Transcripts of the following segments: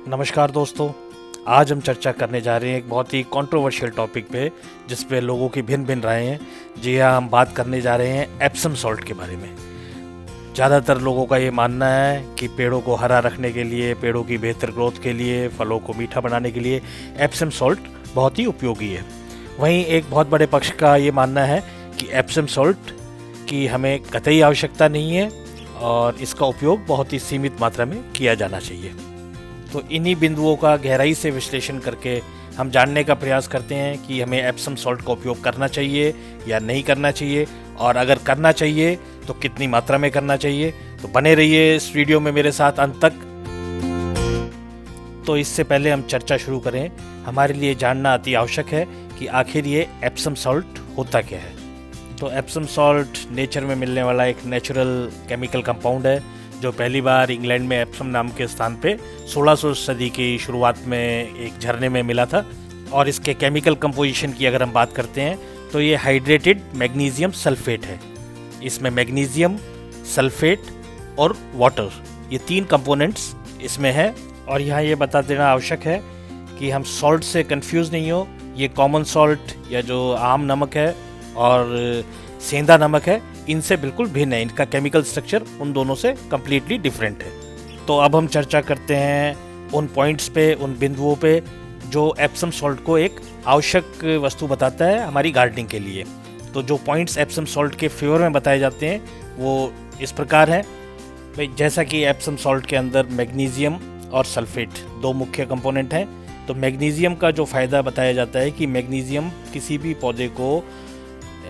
नमस्कार दोस्तों। आज हम चर्चा करने जा रहे हैं एक बहुत ही कंट्रोवर्शियल टॉपिक पे, जिस पे लोगों की भिन्न भिन्न राय हैं। जी हाँ, हम बात करने जा रहे हैं एप्सम सॉल्ट के बारे में। ज़्यादातर लोगों का ये मानना है कि पेड़ों को हरा रखने के लिए, पेड़ों की बेहतर ग्रोथ के लिए, फलों को मीठा बनाने के लिए एप्सम सॉल्ट बहुत ही उपयोगी है। वहीं एक बहुत बड़े पक्ष का ये मानना है कि एप्सम सॉल्ट की हमें कतई आवश्यकता नहीं है और इसका उपयोग बहुत ही सीमित मात्रा में किया जाना चाहिए। तो इन्हीं बिंदुओं का गहराई से विश्लेषण करके हम जानने का प्रयास करते हैं कि हमें एप्सम सॉल्ट का उपयोग करना चाहिए या नहीं करना चाहिए, और अगर करना चाहिए तो कितनी मात्रा में करना चाहिए। तो बने रहिए इस वीडियो में मेरे साथ अंत तक। तो इससे पहले हम चर्चा शुरू करें, हमारे लिए जानना अति आवश्यक है कि आखिर ये एप्सम सॉल्ट होता क्या है। तो एप्सम सॉल्ट नेचर में मिलने वाला एक नेचुरल केमिकल कंपाउंड है, जो पहली बार इंग्लैंड में एप्सम नाम के स्थान पे 1600 सदी की शुरुआत में एक झरने में मिला था। और इसके केमिकल कंपोजिशन की अगर हम बात करते हैं तो ये हाइड्रेटेड मैग्नीशियम सल्फेट है। इसमें मैग्नीशियम, सल्फेट और वाटर, ये 3 कंपोनेंट्स इसमें है। और यहाँ ये बता देना आवश्यक है कि हम सॉल्ट से कंफ्यूज नहीं हो। ये कॉमन सॉल्ट या जो आम नमक है और सेंधा नमक है, इनसे बिल्कुल भिन्न है। इनका केमिकल स्ट्रक्चर उन दोनों से कम्प्लीटली डिफरेंट है। तो अब हम चर्चा करते हैं उन पॉइंट्स पे, उन बिंदुओं पे जो एप्सम सॉल्ट को एक आवश्यक वस्तु बताता है हमारी गार्डनिंग के लिए। तो जो पॉइंट्स एप्सम सॉल्ट के फेवर में बताए जाते हैं वो इस प्रकार हैं भाई। जैसा कि एप्सम सॉल्ट के अंदर मैग्नीशियम और सल्फेट 2 मुख्य कंपोनेंट हैं। तो मैग्नीशियम का जो फ़ायदा बताया जाता है कि मैग्नीशियम किसी भी पौधे को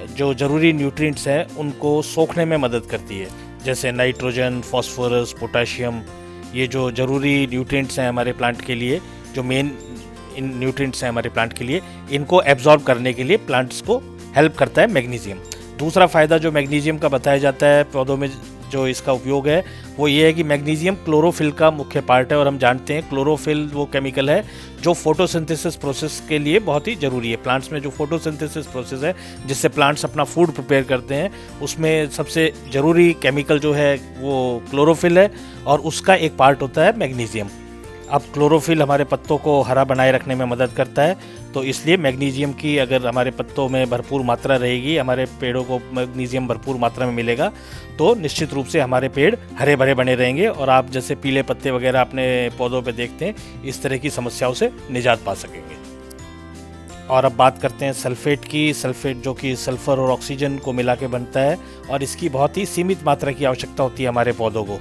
जो ज़रूरी न्यूट्रिएंट्स हैं उनको सोखने में मदद करती है, जैसे नाइट्रोजन, फास्फोरस, पोटाशियम। ये जो ज़रूरी न्यूट्रिएंट्स हैं हमारे प्लांट के लिए, जो मेन इन न्यूट्रिएंट्स हैं हमारे प्लांट के लिए, इनको एब्जॉर्ब करने के लिए प्लांट्स को हेल्प करता है मैग्नीशियम। दूसरा फ़ायदा जो मैग्नीशियम का बताया जाता है पौधों में, जो इसका उपयोग है वो ये है कि मैग्नीशियम क्लोरोफिल का मुख्य पार्ट है। और हम जानते हैं क्लोरोफिल वो केमिकल है जो फोटोसिंथेसिस प्रोसेस के लिए बहुत ही ज़रूरी है। प्लांट्स में जो फोटोसिंथेसिस प्रोसेस है जिससे प्लांट्स अपना फूड प्रिपेयर करते हैं, उसमें सबसे ज़रूरी केमिकल जो है वो क्लोरोफिल है, और उसका एक पार्ट होता है मैग्नीशियम। अब क्लोरोफिल हमारे पत्तों को हरा बनाए रखने में मदद करता है, तो इसलिए मैग्नीशियम की अगर हमारे पत्तों में भरपूर मात्रा रहेगी, हमारे पेड़ों को मैग्नीशियम भरपूर मात्रा में मिलेगा, तो निश्चित रूप से हमारे पेड़ हरे भरे बने रहेंगे और आप जैसे पीले पत्ते वगैरह अपने पौधों पे देखते हैं, इस तरह की समस्याओं से निजात पा सकेंगे। और अब बात करते हैं सल्फेट की। सल्फेट जो कि सल्फ़र और ऑक्सीजन को मिला के बनता है, और इसकी बहुत ही सीमित मात्रा की आवश्यकता होती है हमारे पौधों को।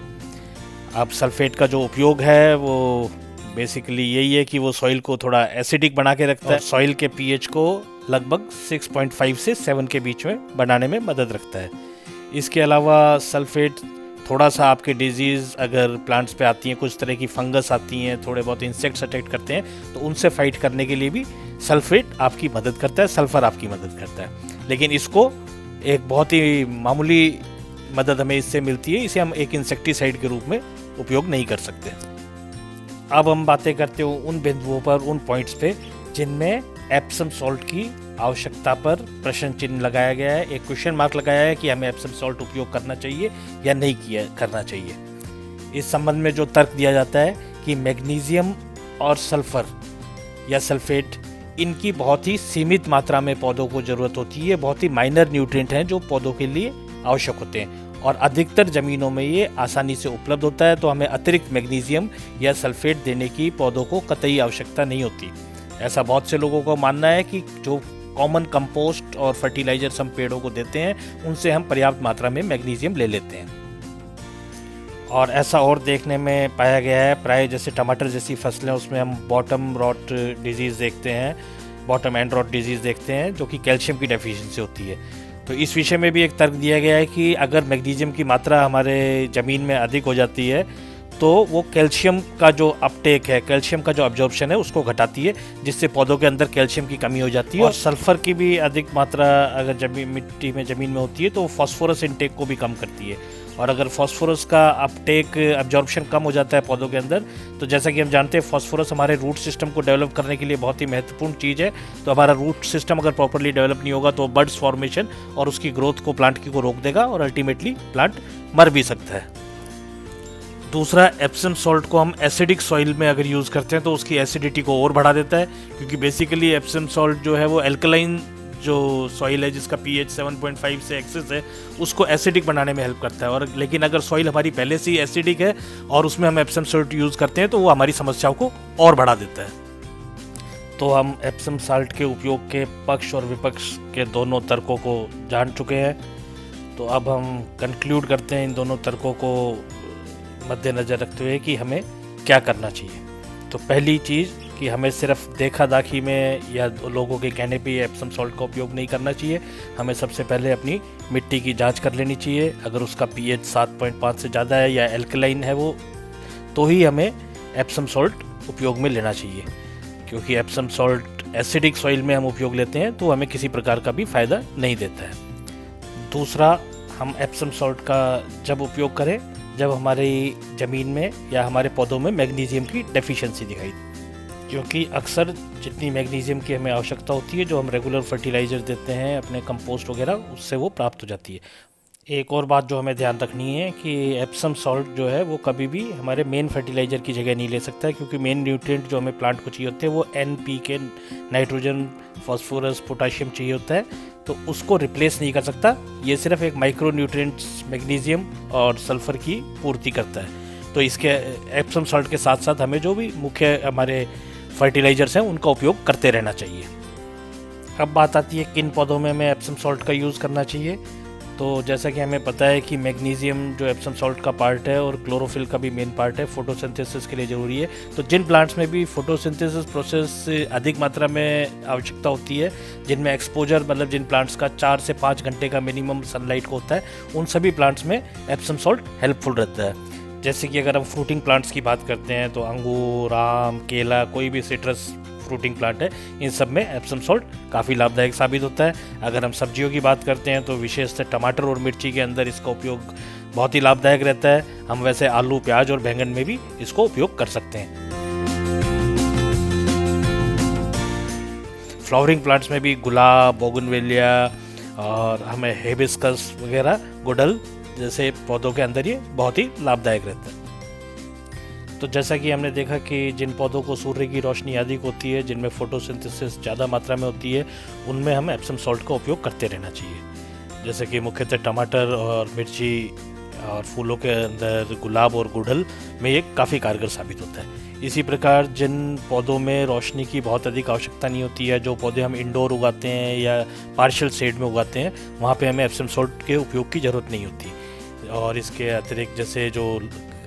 अब सल्फेट का जो उपयोग है वो बेसिकली यही है कि वो सॉइल को थोड़ा एसिडिक बना के रखता है, सॉइल के पीएच को लगभग 6.5 से 7 के बीच में बनाने में मदद रखता है। इसके अलावा सल्फेट थोड़ा सा आपके डिजीज़ अगर प्लांट्स पे आती हैं, कुछ तरह की फंगस आती हैं, थोड़े बहुत इंसेक्ट्स अटैक करते हैं, तो उनसे फाइट करने के लिए भी सल्फेट आपकी मदद करता है, सल्फ़र आपकी मदद करता है। लेकिन इसको एक बहुत ही मामूली मदद हमें इससे मिलती है, इसे हम एक इंसेक्टिसाइड के रूप में उपयोग नहीं कर सकते। अब हम बातें करते हो उन बिंदुओं पर, उन पॉइंट्स पे जिनमें एप्सम सॉल्ट की आवश्यकता पर प्रश्न चिन्ह लगाया गया है, एक क्वेश्चन मार्क लगाया है कि हमें एप्सम सॉल्ट उपयोग करना चाहिए या नहीं करना चाहिए। इस संबंध में जो तर्क दिया जाता है कि मैग्नीशियम और सल्फर या सल्फेट, इनकी बहुत ही सीमित मात्रा में पौधों को ज़रूरत होती है। बहुत ही माइनर न्यूट्रिएंट हैं जो पौधों के लिए आवश्यक होते हैं, और अधिकतर ज़मीनों में ये आसानी से उपलब्ध होता है। तो हमें अतिरिक्त मैग्नीशियम या सल्फेट देने की पौधों को कतई आवश्यकता नहीं होती। ऐसा बहुत से लोगों को मानना है कि जो कॉमन कंपोस्ट और फर्टिलाइजर्स हम पेड़ों को देते हैं, उनसे हम पर्याप्त मात्रा में मैग्नीशियम ले लेते हैं। और ऐसा और देखने में पाया गया है, प्राय जैसे टमाटर जैसी फसलें, उसमें हम बॉटम रॉट डिजीज़ देखते हैं, बॉटम एंड रॉट डिजीज़ देखते हैं, जो कि कैल्शियम की डेफिशिएंसी होती है। तो इस विषय में भी एक तर्क दिया गया है कि अगर मैग्नीशियम की मात्रा हमारे ज़मीन में अधिक हो जाती है तो वो कैल्शियम का जो अपटेक है, कैल्शियम का जो अब्जॉर्प्शन है, उसको घटाती है, जिससे पौधों के अंदर कैल्शियम की कमी हो जाती है। और सल्फ़र की भी अधिक मात्रा अगर मिट्टी में ज़मीन में होती है तो फास्फोरस इंटेक को भी कम करती है। और अगर फास्फोरस का अपटेक अब्जॉर्प्शन कम हो जाता है पौधों के अंदर, तो जैसा कि हम जानते हैं फास्फोरस हमारे रूट सिस्टम को डेवलप करने के लिए बहुत ही महत्वपूर्ण चीज़ है। तो हमारा रूट सिस्टम अगर प्रॉपरली डेवलप नहीं होगा तो बड्स फॉर्मेशन और उसकी ग्रोथ को, प्लांट की को रोक देगा और अल्टीमेटली प्लांट मर भी सकता है। दूसरा, एप्सम सॉल्ट को हम एसिडिक सॉइल में अगर यूज़ करते हैं तो उसकी एसिडिटी को और बढ़ा देता है, क्योंकि बेसिकली एप्सम सॉल्ट जो है वो एल्कलाइन जो सॉइल है जिसका पीएच 7.5 से एक्सेस है उसको एसिडिक बनाने में हेल्प करता है। और लेकिन अगर सॉइल हमारी पहले से ही एसिडिक है और उसमें हम एप्सम सॉल्ट यूज़ करते हैं तो वो हमारी समस्याओं को और बढ़ा देता है। तो हम एप्सम सॉल्ट के उपयोग के पक्ष और विपक्ष के दोनों तर्कों को जान चुके हैं। तो अब हम कंक्लूड करते हैं इन दोनों तर्कों को मद्देनज़र रखते हुए कि हमें क्या करना चाहिए। तो पहली चीज़ कि हमें सिर्फ देखा दाखी में या लोगों के कहने पे एप्सम सॉल्ट का उपयोग नहीं करना चाहिए। हमें सबसे पहले अपनी मिट्टी की जांच कर लेनी चाहिए। अगर उसका पीएच 7.5 से ज़्यादा है या एल्कलाइन है वो, तो ही हमें एप्सम सॉल्ट उपयोग में लेना चाहिए, क्योंकि एप्सम सॉल्ट एसिडिक सॉइल में हम उपयोग लेते हैं तो हमें किसी प्रकार का भी फ़ायदा नहीं देता है। दूसरा, हम एप्सम सॉल्ट का जब उपयोग करें जब हमारी ज़मीन में या हमारे पौधों में मैग्नीशियम की डेफिशिएंसी दिखाई, क्योंकि अक्सर जितनी मैग्नीशियम की हमें आवश्यकता होती है जो हम रेगुलर फर्टिलाइज़र देते हैं अपने कंपोस्ट वगैरह, उससे वो प्राप्त हो जाती है। एक और बात जो हमें ध्यान रखनी है कि एप्सम सॉल्ट जो है वो कभी भी हमारे मेन फर्टिलाइज़र की जगह नहीं ले सकता है, क्योंकि मेन न्यूट्रिएंट जो हमें प्लांट को चाहिए होते हैं वो NPK, नाइट्रोजन, फास्फोरस, पोटाशियम चाहिए होता है, तो उसको रिप्लेस नहीं कर सकता। ये सिर्फ एक माइक्रो न्यूट्रिएंट्स मैग्नीशियम और सल्फ़र की पूर्ति करता है। तो इसके एप्सम सॉल्ट के साथ साथ हमें जो भी मुख्य हमारे फर्टिलाइज़र्स हैं उनका उपयोग करते रहना चाहिए। अब बात आती है किन पौधों में हमें एप्सम सॉल्ट का यूज़ करना चाहिए। तो जैसा कि हमें पता है कि मैग्नीशियम जो एप्सम सॉल्ट का पार्ट है और क्लोरोफिल का भी मेन पार्ट है, फोटोसिंथेसिस के लिए ज़रूरी है। तो जिन प्लांट्स में भी फोटोसिंथेसिस प्रोसेस से अधिक मात्रा में आवश्यकता होती है, जिनमें एक्सपोजर मतलब जिन प्लांट्स का 4 से 5 घंटे का मिनिमम सनलाइट को होता है, उन सभी प्लांट्स में एप्सम सॉल्ट हेल्पफुल रहता है। जैसे कि अगर हम फ्रूटिंग प्लांट्स की बात करते हैं तो अंगूर, आम, केला, कोई भी सिट्रस फ्रूटिंग प्लांट है, इन सब में एप्सम सॉल्ट काफ़ी लाभदायक साबित होता है। अगर हम सब्जियों की बात करते हैं तो विशेषतः टमाटर और मिर्ची के अंदर इसका उपयोग बहुत ही लाभदायक रहता है। हम वैसे आलू, प्याज और बैंगन में भी इसको उपयोग कर सकते हैं। फ्लावरिंग प्लांट्स में भी गुलाब, बोगनवेलिया और हमें हिबिस्कस वगैरह, गुड़हल जैसे पौधों के अंदर ये बहुत ही लाभदायक रहता है। तो जैसा कि हमने देखा कि जिन पौधों को सूर्य की रोशनी अधिक होती है, जिनमें फोटोसिंथेसिस ज़्यादा मात्रा में होती है, उनमें हम एप्सम सॉल्ट का उपयोग करते रहना चाहिए। जैसे कि मुख्यतः टमाटर और मिर्ची और फूलों के अंदर गुलाब और गुड़हल में ये काफ़ी कारगर साबित होता है। इसी प्रकार जिन पौधों में रोशनी की बहुत अधिक आवश्यकता नहीं होती है, जो पौधे हम इंडोर उगाते हैं या पार्शियल शेड में उगाते हैं, वहाँ पे हमें एप्सम सॉल्ट के उपयोग की ज़रूरत नहीं होती। और इसके अतिरिक्त जैसे जो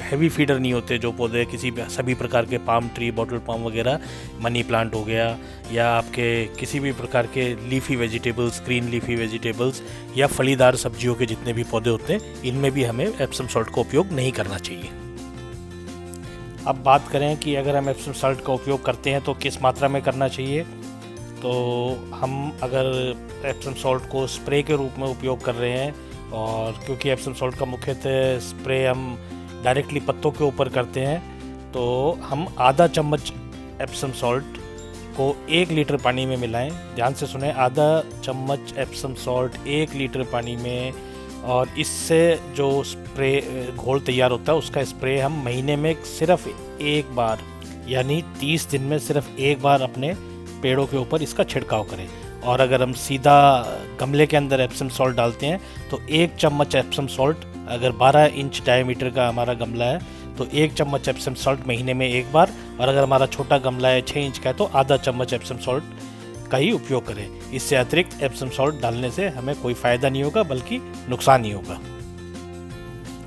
हैवी फीडर नहीं होते, जो पौधे किसी सभी प्रकार के पाम ट्री, बॉटल पाम वगैरह, मनी प्लांट हो गया, या आपके किसी भी प्रकार के leafy vegetables, green leafy vegetables या फलीदार सब्जियों के जितने भी पौधे होते हैं, इनमें भी हमें एप्सम सॉल्ट का उपयोग नहीं करना चाहिए। अब बात करें कि अगर हम एप्सम सॉल्ट का उपयोग करते हैं तो किस मात्रा में करना चाहिए। तो हम अगर एप्सम सॉल्ट को स्प्रे के रूप में उपयोग कर रहे हैं, और क्योंकि एप्सम सॉल्ट का मुख्यतः स्प्रे हम डायरेक्टली पत्तों के ऊपर करते हैं, तो हम आधा चम्मच एप्सम सॉल्ट को 1 लीटर पानी में मिलाएं। ध्यान से सुने, आधा चम्मच एप्सम सॉल्ट 1 लीटर पानी में, और इससे जो स्प्रे घोल तैयार होता है उसका स्प्रे हम महीने में सिर्फ 1 बार, यानी 30 दिन में सिर्फ 1 बार अपने पेड़ों के ऊपर इसका छिड़काव करें। और अगर हम सीधा गमले के अंदर एप्सम सॉल्ट डालते हैं तो 1 चम्मच एप्सम सॉल्ट, अगर 12 इंच डायमीटर का हमारा गमला है तो 1 चम्मच एप्सम सॉल्ट महीने में 1 बार, और अगर हमारा छोटा गमला है 6 इंच का है तो आधा चम्मच एप्सम सॉल्ट का ही उपयोग करें। इससे अतिरिक्त एप्सम सॉल्ट डालने से हमें कोई फ़ायदा नहीं होगा, बल्कि नुकसान ही होगा।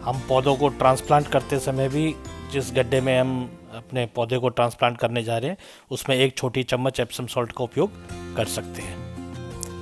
हम पौधों को ट्रांसप्लांट करते समय भी जिस गड्ढे में हम अपने पौधे को ट्रांसप्लांट करने जा रहे हैं उसमें 1 छोटी चम्मच एप्सम सॉल्ट का उपयोग कर सकते हैं।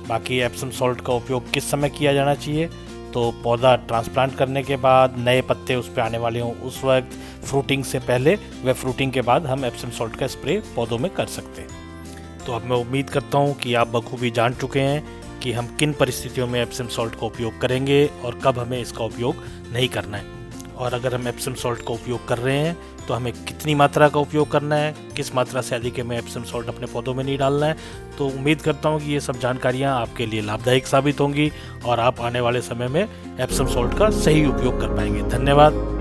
बाकी एप्सम सॉल्ट का उपयोग किस समय किया जाना चाहिए, तो पौधा ट्रांसप्लांट करने के बाद, नए पत्ते उस पर आने वाले हों उस वक्त, फ्रूटिंग से पहले व फ्रूटिंग के बाद हम एप्सम सॉल्ट का स्प्रे पौधों में कर सकते हैं। तो अब मैं उम्मीद करता हूँ कि आप बखूबी जान चुके हैं कि हम किन परिस्थितियों में एप्सम सॉल्ट का उपयोग करेंगे और कब हमें इसका उपयोग नहीं करना है। और अगर हम एप्सम सॉल्ट का उपयोग कर रहे हैं तो हमें कितनी मात्रा का उपयोग करना है, किस मात्रा से अधिक हमें एप्सम सॉल्ट अपने पौधों में नहीं डालना है। तो उम्मीद करता हूँ कि ये सब जानकारियाँ आपके लिए लाभदायक साबित होंगी और आप आने वाले समय में एप्सम सॉल्ट का सही उपयोग कर पाएंगे। धन्यवाद।